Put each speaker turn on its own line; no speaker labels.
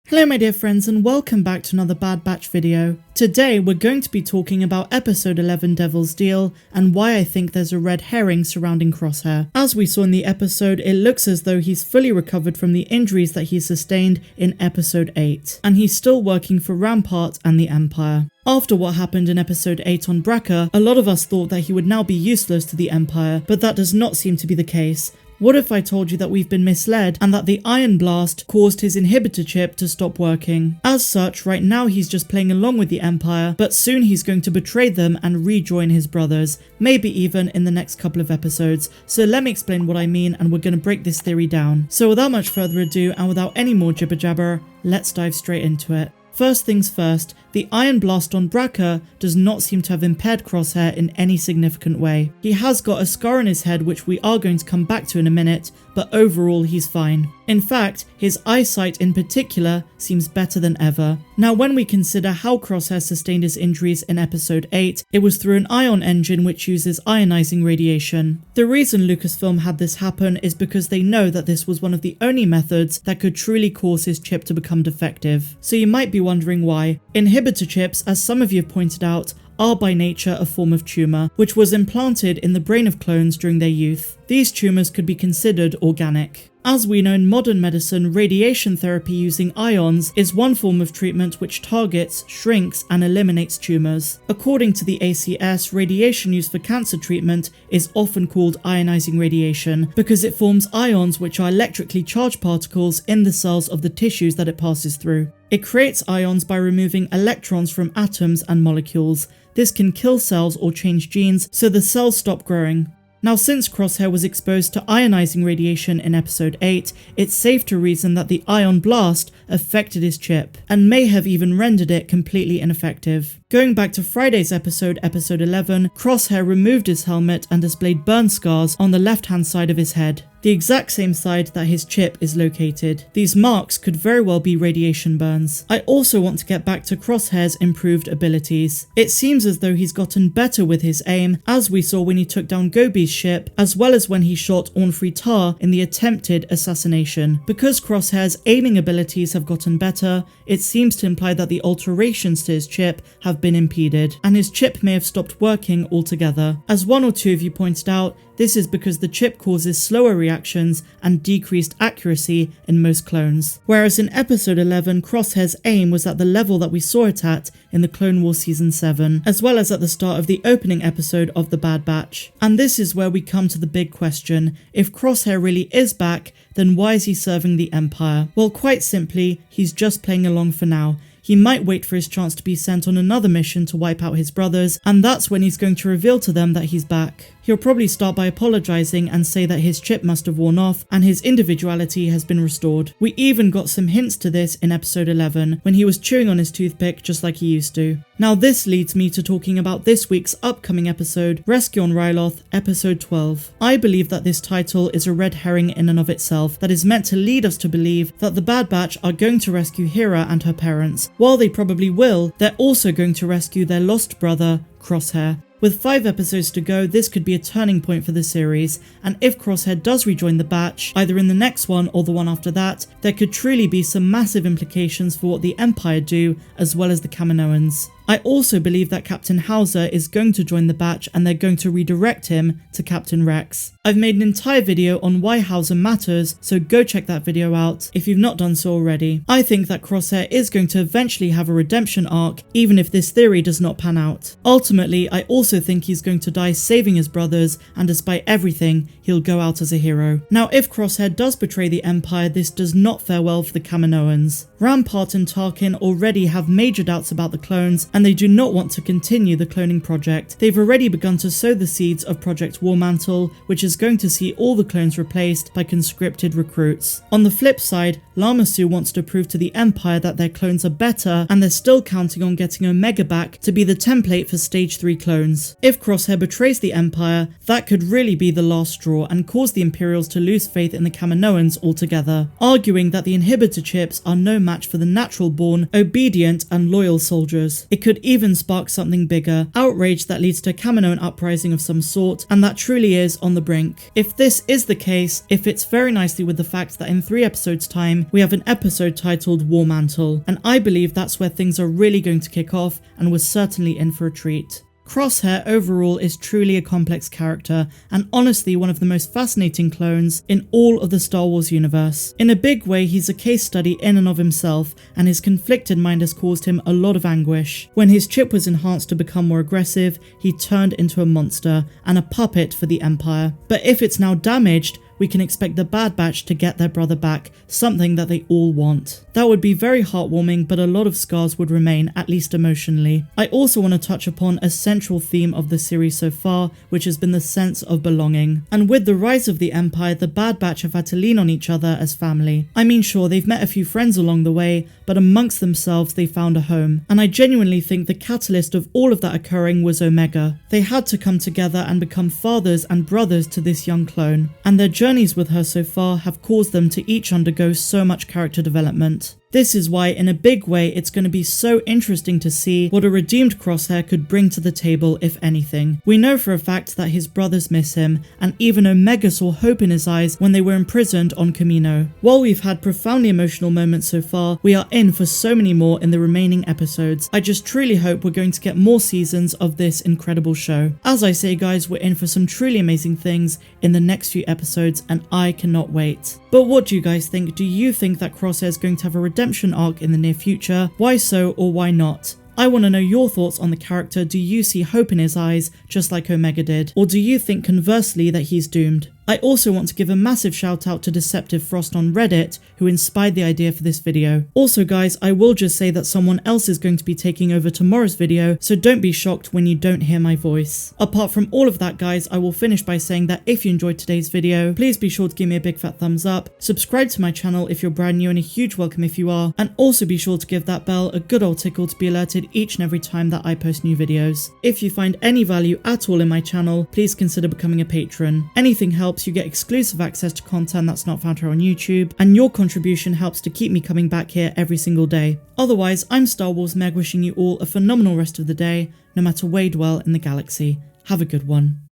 Hello my dear friends and welcome back to another Bad Batch video. Today we're going to be talking about episode 11 Devil's Deal and why I think there's a red herring surrounding Crosshair. As we saw in the episode, it looks as though he's fully recovered from the injuries that he sustained in episode 8, and he's still working for Rampart and the Empire. After what happened in episode 8 on Bracca, a lot of us thought that he would now be useless to the Empire, but that does not seem to be the case. What if I told you that we've been misled and that the Iron Blast caused his inhibitor chip to stop working? As such, right now he's just playing along with the Empire, but soon he's going to betray them and rejoin his brothers, maybe even in the next couple of episodes. So let me explain what I mean and we're going to break this theory down. So without much further ado and without any more jibber jabber, let's dive straight into it. First things first, the Iron Blast on Bracca does not seem to have impaired Crosshair in any significant way. He has got a scar on his head which we are going to come back to in a minute, but overall he's fine. In fact, his eyesight in particular seems better than ever. Now when we consider how Crosshair sustained his injuries in episode 8, it was through an ion engine which uses ionizing radiation. The reason Lucasfilm had this happen is because they know that this was one of the only methods that could truly cause his chip to become defective. So you might be wondering why. Inhibitor chips, as some of you have pointed out, are by nature a form of tumour, which was implanted in the brain of clones during their youth. These tumours could be considered organic. As we know in modern medicine, radiation therapy using ions is one form of treatment which targets, shrinks, and eliminates tumours. According to the ACS, radiation used for cancer treatment is often called ionizing radiation because it forms ions which are electrically charged particles in the cells of the tissues that it passes through. It creates ions by removing electrons from atoms and molecules. This can kill cells or change genes, so the cells stop growing. Now since Crosshair was exposed to ionizing radiation in episode 8, it's safe to reason that the Ion Blast affected his chip, and may have even rendered it completely ineffective. Going back to Friday's episode 11, Crosshair removed his helmet and displayed burn scars on the left-hand side of his head, the exact same side that his chip is located. These marks could very well be radiation burns. I also want to get back to Crosshair's improved abilities. It seems as though he's gotten better with his aim, as we saw when he took down Gobi's ship, as well as when he shot Orn Free Taa in the attempted assassination. Because Crosshair's aiming abilities have gotten better, it seems to imply that the alterations to his chip have been impeded, and his chip may have stopped working altogether. As one or two of you pointed out, this is because the chip causes slower reactions and decreased accuracy in most clones. Whereas in episode 11, Crosshair's aim was at the level that we saw it at in the Clone Wars Season 7, as well as at the start of the opening episode of the Bad Batch. And this is where we come to the big question. If Crosshair really is back, then why is he serving the Empire? Well, quite simply, he's just playing along for now. He might wait for his chance to be sent on another mission to wipe out his brothers, and that's when he's going to reveal to them that he's back. He'll probably start by apologizing and say that his chip must have worn off and his individuality has been restored. We even got some hints to this in episode 11, when he was chewing on his toothpick just like he used to. Now this leads me to talking about this week's upcoming episode, Rescue on Ryloth, episode 12. I believe that this title is a red herring in and of itself that is meant to lead us to believe that the Bad Batch are going to rescue Hera and her parents. While they probably will, they're also going to rescue their lost brother, Crosshair. With 5 episodes to go, this could be a turning point for the series, and if Crosshair does rejoin the Batch, either in the next one or the one after that, there could truly be some massive implications for what the Empire do, as well as the Kaminoans. I also believe that Captain Hauser is going to join the Batch and they're going to redirect him to Captain Rex. I've made an entire video on why Hauser matters, so go check that video out if you've not done so already. I think that Crosshair is going to eventually have a redemption arc, even if this theory does not pan out. Ultimately, I also think he's going to die saving his brothers, and despite everything, he'll go out as a hero. Now, if Crosshair does betray the Empire, this does not fare well for the Kaminoans. Rampart and Tarkin already have major doubts about the clones, and they do not want to continue the cloning project. They've already begun to sow the seeds of Project War-Mantle, which is going to see all the clones replaced by conscripted recruits. On the flip side, Lama Su wants to prove to the Empire that their clones are better, and they're still counting on getting Omega back to be the template for Stage 3 clones. If Crosshair betrays the Empire, that could really be the last straw and cause the Imperials to lose faith in the Kaminoans altogether, arguing that the inhibitor chips are no match for the natural-born, obedient and loyal soldiers. It could even spark something bigger, outrage that leads to a Kaminoan uprising of some sort, and that truly is on the brink. If this is the case, it fits very nicely with the fact that in 3 episodes time, we have an episode titled War-Mantle, and I believe that's where things are really going to kick off, and we're certainly in for a treat. Crosshair overall is truly a complex character, and honestly one of the most fascinating clones in all of the Star Wars universe. In a big way, he's a case study in and of himself, and his conflicted mind has caused him a lot of anguish. When his chip was enhanced to become more aggressive, he turned into a monster, and a puppet for the Empire. But if it's now damaged, we can expect the Bad Batch to get their brother back, something that they all want. That would be very heartwarming, but a lot of scars would remain, at least emotionally. I also want to touch upon a central theme of the series so far, which has been the sense of belonging. And with the rise of the Empire, the Bad Batch have had to lean on each other as family. I mean, sure, they've met a few friends along the way, but amongst themselves they found a home. And I genuinely think the catalyst of all of that occurring was Omega. They had to come together and become fathers and brothers to this young clone, and their journeys with her so far have caused them to each undergo so much character development. This is why, in a big way, it's going to be so interesting to see what a redeemed Crosshair could bring to the table, if anything. We know for a fact that his brothers miss him, and even Omega saw hope in his eyes when they were imprisoned on Kamino. While we've had profoundly emotional moments so far, we are in for so many more in the remaining episodes. I just truly hope we're going to get more seasons of this incredible show. As I say guys, we're in for some truly amazing things in the next few episodes, and I cannot wait. But what do you guys think? Do you think that Crosshair is going to have a redemption arc in the near future? Why so, or why not? I want to know your thoughts on the character. Do you see hope in his eyes, just like Omega did? Or do you think conversely that he's doomed? I also want to give a massive shout out to Deceptive Frost on Reddit, who inspired the idea for this video. Also guys, I will just say that someone else is going to be taking over tomorrow's video, so don't be shocked when you don't hear my voice. Apart from all of that guys, I will finish by saying that if you enjoyed today's video, please be sure to give me a big fat thumbs up, subscribe to my channel if you're brand new and a huge welcome if you are, and also be sure to give that bell a good old tickle to be alerted each and every time that I post new videos. If you find any value at all in my channel, please consider becoming a patron. Anything helps. You get exclusive access to content that's not found here on YouTube, and your contribution helps to keep me coming back here every single day. Otherwise, I'm Star Wars Meg, wishing you all a phenomenal rest of the day, no matter where you dwell in the galaxy. Have a good one.